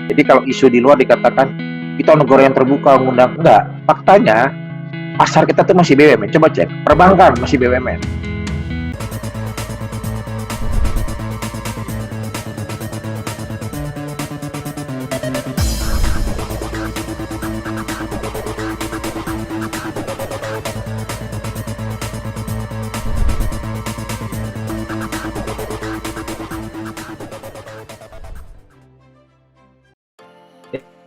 Jadi kalau isu di luar dikatakan kita negara yang terbuka mengundang, enggak. Faktanya pasar kita tuh masih BUMN. Coba cek, perbankan masih BUMN.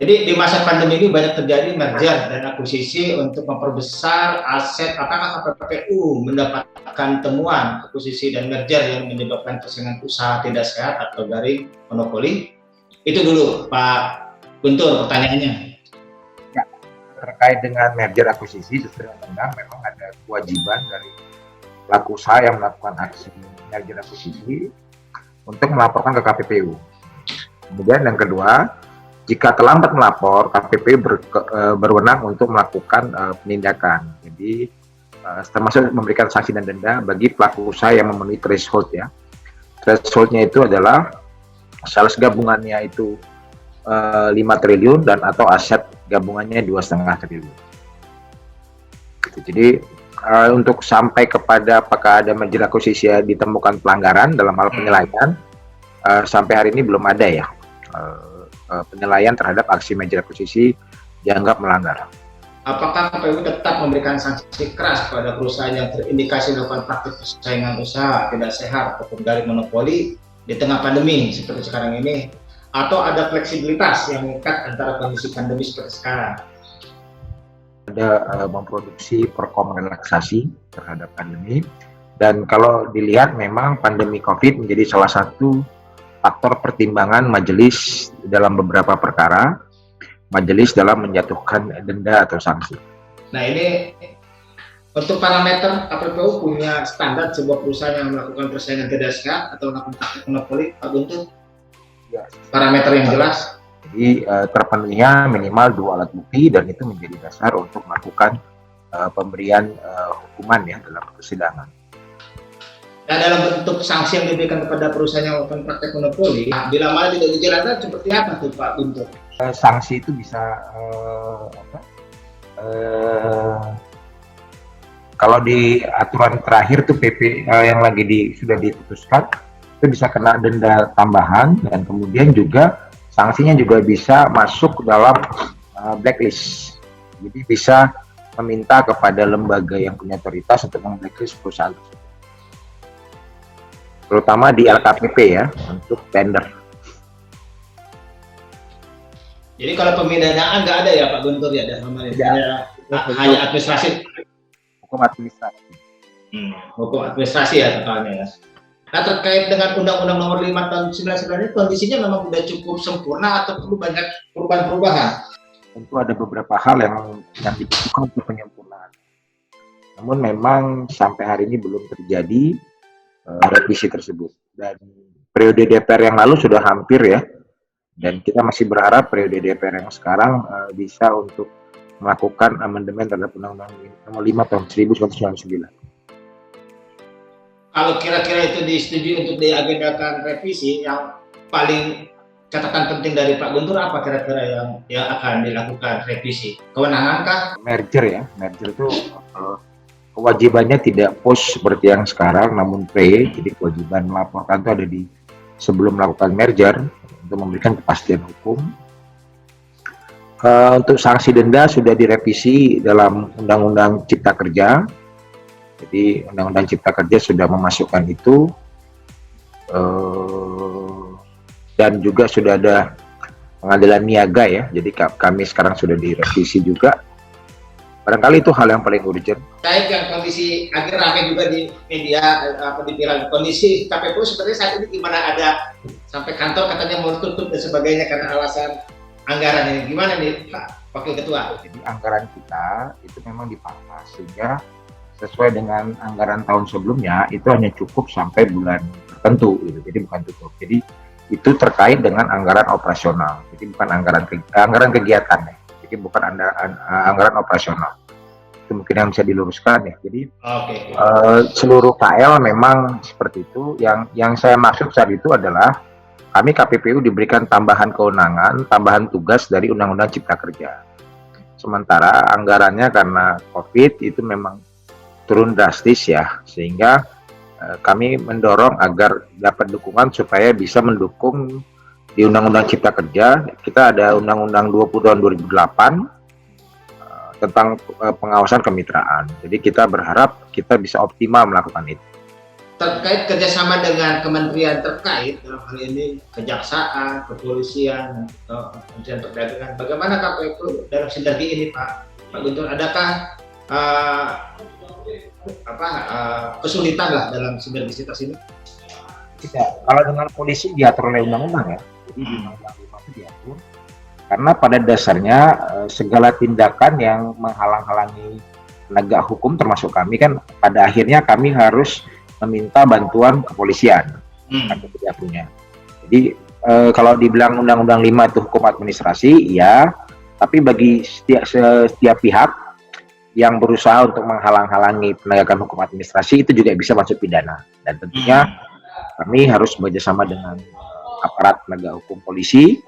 Jadi di masa pandemi ini banyak terjadi merger dan akuisisi untuk memperbesar aset. Apakah KPPU mendapatkan temuan akuisisi dan merger yang menyebabkan persaingan usaha tidak sehat atau garing monopoli? Itu dulu Pak Guntur pertanyaannya. Ya, terkait dengan merger akuisisi sesuai undang-undang memang ada kewajiban dari pelaku usaha yang melakukan aksi merger akuisisi untuk melaporkan ke KPPU. Kemudian yang kedua, jika terlambat melapor, KPPU berwenang untuk melakukan penindakan. Jadi termasuk memberikan sanksi dan denda bagi pelaku usaha yang memenuhi threshold ya. Thresholdnya itu adalah sales gabungannya itu 5 triliun dan atau aset gabungannya 2,5 triliun. Jadi untuk sampai kepada apakah ada merger akuisisi ditemukan pelanggaran dalam hal penilaian, sampai hari ini belum ada ya. Penilaian terhadap aksi merger akuisisi dianggap melanggar. Apakah KPPU tetap memberikan sanksi keras kepada perusahaan yang terindikasi melakukan praktik persaingan usaha tidak sehat ataupun garing monopoli di tengah pandemi seperti sekarang ini, atau ada fleksibilitas yang mengikat antara kondisi pandemi seperti sekarang? Ada memproduksi perkom relaksasi terhadap pandemi, dan kalau dilihat memang pandemi COVID menjadi salah satu faktor pertimbangan majelis dalam beberapa perkara, majelis dalam menjatuhkan denda atau sanksi. Nah ini untuk parameter KPPU punya standar sebuah perusahaan yang melakukan persaingan tidak sehat atau melakukan praktik monopoli, Pak Guntur? Ya. Parameter yang jelas. Jadi terpenuhinya minimal 2 alat bukti dan itu menjadi dasar untuk melakukan pemberian hukuman ya dalam persidangan. Nah, dalam bentuk sanksi yang diberikan kepada perusahaan yang melakukan praktek monopoli, bila mana tidak dijalankan seperti apa tuh Pak Guntur? Sanksi itu bisa kalau di aturan terakhir tuh PP yang lagi sudah diputuskan itu bisa kena denda tambahan dan kemudian juga sanksinya juga bisa masuk dalam blacklist. Jadi bisa meminta kepada lembaga yang punya otoritas untuk memblacklist perusahaan tersebut. Terutama di LKPP ya, untuk tender. Jadi kalau pemindanaan nggak ada ya Pak Guntur ya, hanya administrasi. Hukum administrasi. Hukum administrasi ya totalnya ya. Nah terkait dengan Undang-Undang Nomor 5 Tahun 99 ini kondisinya memang sudah cukup sempurna atau perlu banyak perubahan-perubahan? Tentu ada beberapa hal yang dibutuhkan untuk penyempurnaan. Namun memang sampai hari ini belum terjadi revisi tersebut, dan periode DPR yang lalu sudah hampir ya, dan kita masih berharap periode DPR yang sekarang bisa untuk melakukan amandemen terhadap Undang-Undang Nomor 5 Tahun 1999. Kalau kira-kira itu disetujui untuk diagendakan revisi, yang paling catatan penting dari Pak Guntur apa kira-kira yang akan dilakukan revisi? Kewenangankah? Merger ya, merger itu kewajibannya tidak post seperti yang sekarang, namun pre. Jadi kewajiban melaporkan itu ada di sebelum melakukan merger untuk memberikan kepastian hukum. Untuk sanksi denda sudah direvisi dalam Undang-Undang Cipta Kerja. Jadi Undang-Undang Cipta Kerja sudah memasukkan itu, dan juga sudah ada pengadilan niaga ya. Jadi kami sekarang sudah direvisi juga. Barangkali itu hal yang paling urgent. Baik, yang kondisi agak ramai juga di media, di viral. Kondisi KPPU sebenarnya saat ini gimana, ada sampai kantor katanya mau tutup dan sebagainya karena alasan anggaran ini. Gimana nih Pak Wakil Ketua? Jadi anggaran kita itu memang dipangkas sehingga sesuai dengan anggaran tahun sebelumnya itu hanya cukup sampai bulan tertentu gitu. Jadi bukan tutup. Jadi itu terkait dengan anggaran operasional. Jadi bukan anggaran kegiatan ya. Jadi bukan anggaran operasional. Itu mungkin yang bisa diluruskan ya. Jadi seluruh KL memang seperti itu. Yang saya maksud saat itu adalah kami KPPU diberikan tambahan kewenangan, tambahan tugas dari Undang-Undang Cipta Kerja. Sementara anggarannya karena COVID itu memang turun drastis ya, sehingga kami mendorong agar dapat dukungan supaya bisa mendukung di Undang-Undang Cipta Kerja. Kita ada Undang-Undang 20 tahun 2008 tentang pengawasan kemitraan. Jadi kita berharap kita bisa optimal melakukan itu. Terkait kerjasama dengan kementerian terkait dalam hal ini kejaksaan, kepolisian, atau kementerian perdagangan, bagaimana KPPU dalam sinergi ini, Pak Guntur? Adakah kesulitan lah dalam sinergisitas ini? Tidak. Kalau dengan polisi diatur oleh undang-undang ya. Jadi di undang-undang itu diatur. Karena pada dasarnya segala tindakan yang menghalang-halangi penegak hukum termasuk kami kan pada akhirnya kami harus meminta bantuan kepolisian atau tidak punya. Jadi kalau dibilang Undang-Undang 5 itu hukum administrasi, ya, tapi bagi setiap pihak yang berusaha untuk menghalang-halangi penegakan hukum administrasi itu juga bisa masuk pidana. Dan tentunya kami harus bekerjasama dengan aparat penegak hukum polisi,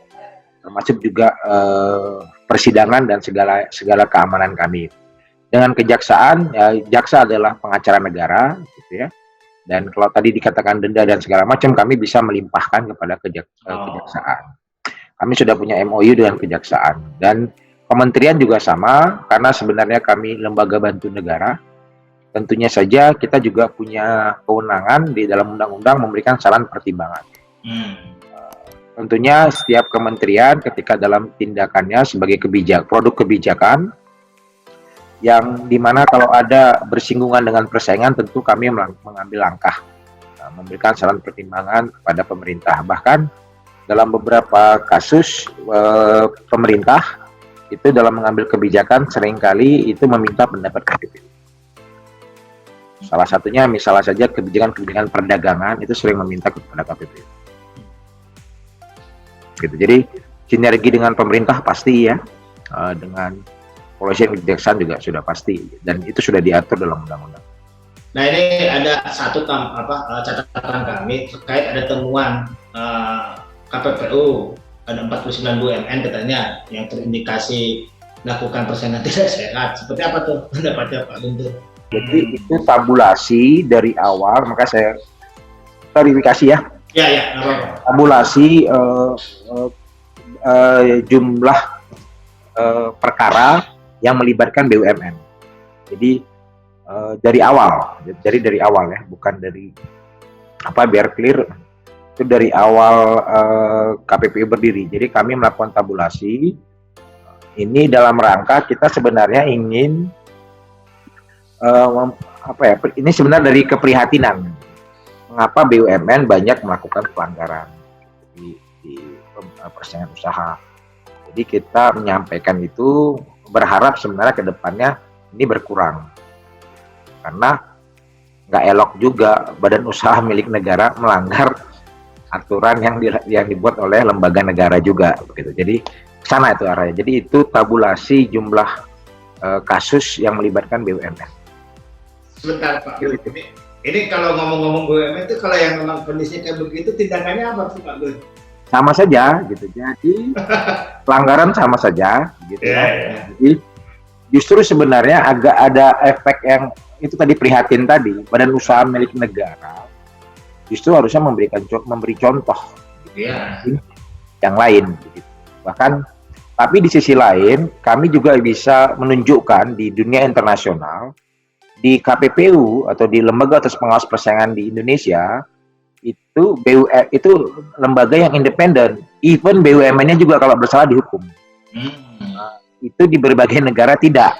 termasuk juga persidangan dan segala keamanan kami. Dengan kejaksaan, ya, jaksa adalah pengacara negara, gitu ya. Dan kalau tadi dikatakan denda dan segala macam, kami bisa melimpahkan kepada kejaksaan. Kami sudah punya MOU dengan kejaksaan. Dan kementerian juga sama, karena sebenarnya kami lembaga bantu negara. Tentunya saja kita juga punya kewenangan di dalam undang-undang memberikan saran pertimbangan. Tentunya setiap kementerian ketika dalam tindakannya sebagai produk kebijakan, yang dimana kalau ada bersinggungan dengan persaingan tentu kami mengambil langkah memberikan saran pertimbangan kepada pemerintah. Bahkan dalam beberapa kasus pemerintah itu dalam mengambil kebijakan seringkali itu meminta pendapat KPPU. Salah satunya misalnya saja kebijakan perdagangan itu sering meminta kepada KPPU. Gitu. Jadi sinergi dengan pemerintah pasti ya, dengan polisi dan kejaksaan juga sudah pasti, dan itu sudah diatur dalam undang-undang. Nah, ini ada satu catatan kami terkait ada temuan KPPU ada 49 BUMN katanya yang terindikasi melakukan persaingan tidak sehat. Seperti apa tuh pendapatnya Pak Guntur? Jadi itu tabulasi dari awal, maka saya klarifikasi ya. Ya. Tabulasi jumlah perkara yang melibatkan BUMN. Jadi dari awal ya, bukan dari biar clear, itu dari awal KPPU berdiri. Jadi kami melakukan tabulasi ini dalam rangka kita sebenarnya ingin ini sebenarnya dari keprihatinan mengapa BUMN banyak melakukan pelanggaran di persaingan usaha. Jadi kita menyampaikan itu berharap sebenarnya ke depannya ini berkurang. Karena nggak elok juga badan usaha milik negara melanggar aturan yang dibuat oleh lembaga negara juga begitu. Jadi sana itu arahnya. Jadi itu tabulasi jumlah kasus yang melibatkan BUMN. Sebentar Pak. Ini kalau ngomong-ngomong BUMN itu kalau yang memang kondisinya kayak begitu tindakannya apa sih Pak Gun? Sama saja gitu. Jadi pelanggaran sama saja gitu ya. Jadi justru sebenarnya agak ada efek yang itu tadi prihatin tadi, badan usaha milik negara justru harusnya memberi contoh gitu, yang lain gitu. Bahkan tapi di sisi lain kami juga bisa menunjukkan di dunia internasional, di KPPU atau di lembaga atas pengawas persaingan di Indonesia itu itu lembaga yang independen, even BUMN-nya juga kalau bersalah dihukum. Itu di berbagai negara tidak.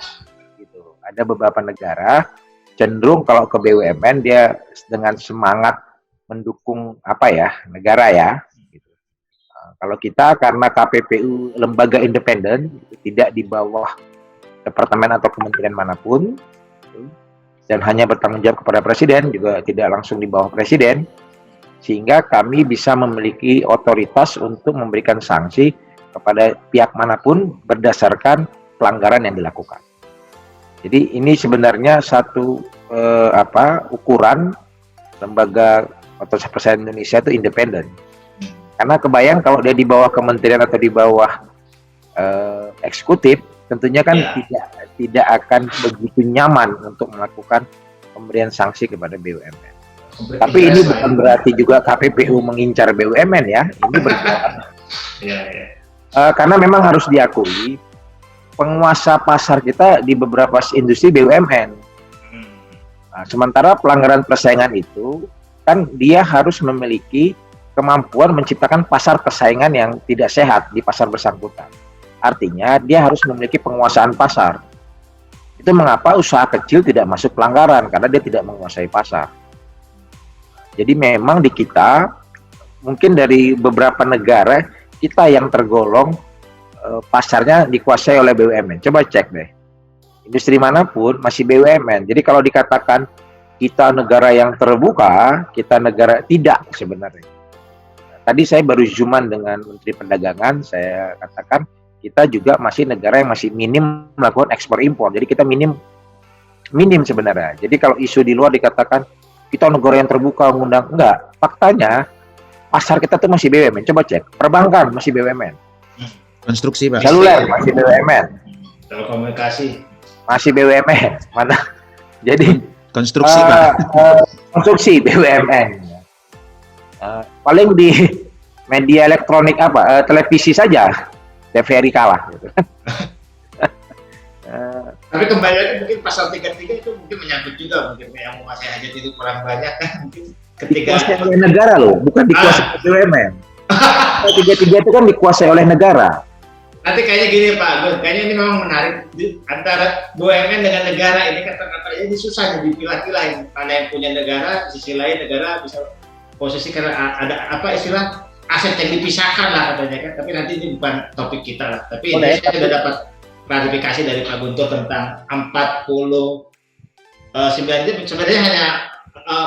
Gitu. Ada beberapa negara cenderung kalau ke BUMN dia dengan semangat mendukung negara ya. Gitu. Kalau kita karena KPPU lembaga independen, tidak di bawah departemen atau kementerian manapun, dan hanya bertanggung jawab kepada presiden, juga tidak langsung di bawah presiden, sehingga kami bisa memiliki otoritas untuk memberikan sanksi kepada pihak manapun berdasarkan pelanggaran yang dilakukan. Jadi ini sebenarnya satu ukuran lembaga otoritas persaingan Indonesia itu independen. Karena kebayang kalau dia di bawah kementerian atau di bawah eksekutif, tentunya kan tidak akan begitu nyaman untuk melakukan pemberian sanksi kepada BUMN. Tapi ini bukan berarti juga KPPU mengincar BUMN ya. Ini berbeda. Karena memang harus diakui penguasa pasar kita di beberapa industri BUMN. Nah, sementara pelanggaran persaingan itu kan dia harus memiliki kemampuan menciptakan pasar persaingan yang tidak sehat di pasar bersangkutan. Artinya dia harus memiliki penguasaan pasar. Itu mengapa usaha kecil tidak masuk pelanggaran, karena dia tidak menguasai pasar. Jadi memang di kita, mungkin dari beberapa negara, kita yang tergolong pasarnya dikuasai oleh BUMN. Coba cek deh. Industri manapun masih BUMN. Jadi kalau dikatakan kita negara yang terbuka, kita negara tidak sebenarnya. Tadi saya baru zooman dengan Menteri Perdagangan, saya katakan kita juga masih negara yang masih minim melakukan ekspor impor. Jadi kita minim sebenarnya. Jadi kalau isu di luar dikatakan kita negara yang terbuka, mengundang, enggak. Faktanya pasar kita tuh masih BUMN. Coba cek, perbankan masih BUMN. Konstruksi, Pak. Seluler masih BUMN. Telekomunikasi masih BUMN. Mana? Jadi Konstruksi, Pak. Konstruksi BUMN. Paling di media elektronik televisi saja TVRI kalah gitu. tapi kembali lagi mungkin pasal 33 itu mungkin menyangkut juga mungkin yang menguasai hajat itu kurang banyak kan mungkin ketika dikuasai oleh negara loh, bukan dikuasai oleh BUMN. 33 itu kan dikuasai oleh negara. nanti kayaknya gini Pak Agus, kayaknya ini memang menarik antara BUMN dengan negara ini kata-katanya ini susah dipilah-pilah mana yang punya negara, sisi lain negara bisa posisi karena ada apa istilah aset yang dipisahkan lah katanya kan, tapi nanti ini bukan topik kita lah. Tapi ini saya sudah dapat klarifikasi dari Pak Guntur tentang 49 itu sebenarnya hanya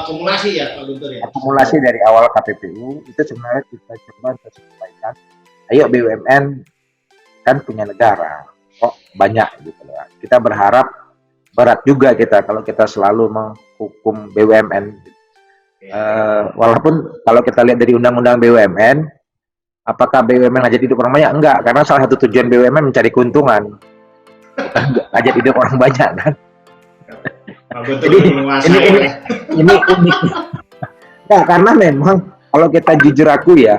akumulasi ya Pak Guntur ya. Akumulasi dari awal KPPU itu sebenarnya kita coba untuk sampaikan, ayo BUMN kan punya negara, kok banyak gitu loh. Kita berharap berat juga kita kalau kita selalu menghukum BUMN. Walaupun kalau kita lihat dari undang-undang BUMN, apakah BUMN hajat hidup orang banyak? Enggak, karena salah satu tujuan BUMN mencari keuntungan, bukan hajat hidup orang banyak kan. Jadi ini unik. Nah, karena memang kalau kita jujur aku ya,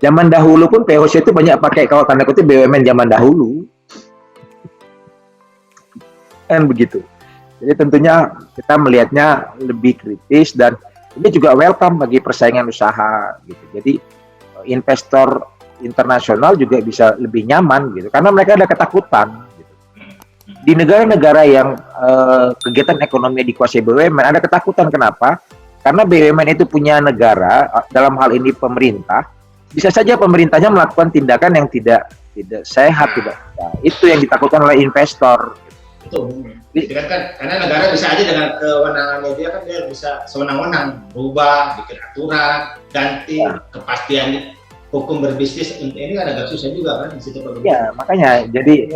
zaman dahulu pun POC itu banyak pakai kalau tanda kutip BUMN zaman dahulu, kan begitu. Jadi tentunya kita melihatnya lebih kritis dan ini juga welcome bagi persaingan usaha gitu. Jadi investor internasional juga bisa lebih nyaman gitu karena mereka ada ketakutan gitu. Di negara-negara yang kegiatan ekonomi dikuasai BUMN ada ketakutan. Kenapa? Karena BUMN itu punya negara, dalam hal ini pemerintah, bisa saja pemerintahnya melakukan tindakan yang tidak sehat, tidak. Nah, itu yang ditakutkan oleh investor. Betul. Kan karena negara bisa aja dengan kewenangannya dia kan dia bisa sewenang-wenang berubah, bikin aturan, ganti kepastian hukum berbisnis ini kan agak susah juga kan di situ. Ya makanya jadi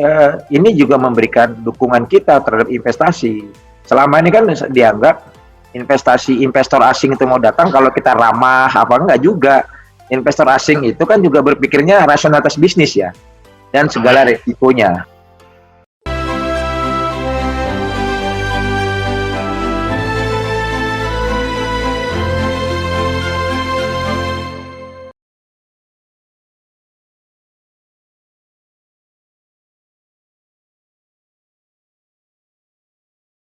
ini juga memberikan dukungan kita terhadap investasi. Selama ini kan dianggap investor asing itu mau datang kalau kita ramah apa enggak juga. Investor asing itu kan juga berpikirnya rasionalitas bisnis ya dan segala resikonya.